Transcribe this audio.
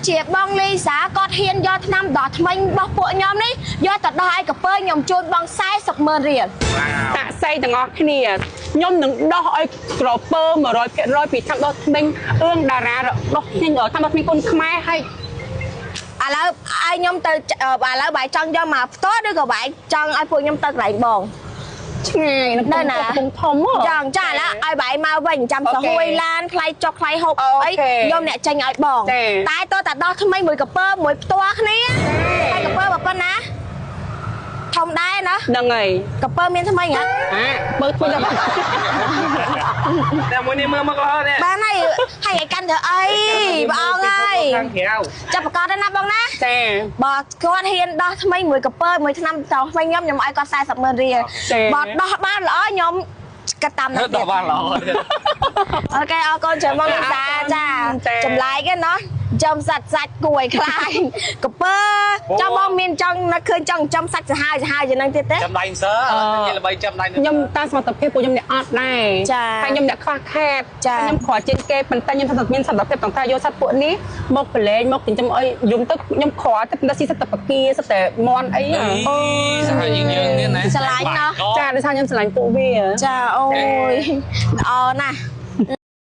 ជាបងលីសាគាត់ហ៊ានយកឆ្នាំដកថ្មិញរបស់ពួកខ្ញុំនេះយកទៅដោះឲ្យកពើខ្ញុំជូនបង40,000 រៀលតាក់សៃទាំងអស់គ្នាខ្ញុំនឹងដោះឲ្យក្រពើ 100% ពីឆ្នាំដោះថ្មិញអឿងតារាដោះខ្ញុំតាមថ្មិញគុណខ្មែរហើយឥឡូវឲ្យខ្ញុំទៅឥឡូវបាយចង់យកមកផ្ទាល់ឬក៏បាយចង់ឲ្យពួកខ្ញុំទៅកន្លែងបងឆ្ងាយនៅណាកំធំចាឥឡូវឲ្យបាយមកវិញចាំសហួយឡានថ្លៃចុកថ្លៃហូបអីខ្ញុំអ្នកចេញឲ្យបងតែតើតាដោះថ្មីមួយកពើមួយផ្ទាល់គ្នាហើយកពើប៉ុណ្ណាធម្មតាណាហ្នឹងហើយកពើមានថ្មីហ៎មើលធ្វើតែមួយនេះមើលមកក៏នេះបានហើយឲ្យកាន់ទៅអីបងអើយចាប់ប្រកាសទៅណាបងណាចាបើគាត់ហ៊ានដោះថ្មីមួយកពើមួយឆ្នាំទៅថ្មីខ្ញុំឲ្យគាត់40,000 រៀលបើដោះបានល្អខ្ញុំកតាមដោះបានល្អអូខេអរគុណច្រើនបងលីសាចាចម្លែកណាចំសាច់គួយខ្លាញ់កពើចាំបងមានចង់នឹកឃើញចង់ចំសាច់សាហាវយ៉ាងហ្នឹងទៀតទេចំដៃសើនិយាយល្បីចំដៃខ្ញុំតាមសមត្ថភាពពួកខ្ញុំអ្នកអត់ដែរហើយខ្ញុំអ្នកខ្វះខាតខ្ញុំគ្រាន់ជាងគេប៉ុន្តែខ្ញុំថាមានសមត្ថភាពតន្តែយកសត្វពួកនេះមកប្រឡែងមកចិញ្ចឹមឲ្យយំទៅខ្ញុំគ្រាន់តែស៊ីសត្វបកាសត្វតែមន់អីអូសាហាវយើងនេះណាឆ្លាញ់ណាចាដោយសារខ្ញុំឆ្លាញ់ពួកវាចាអូយល្អណាស់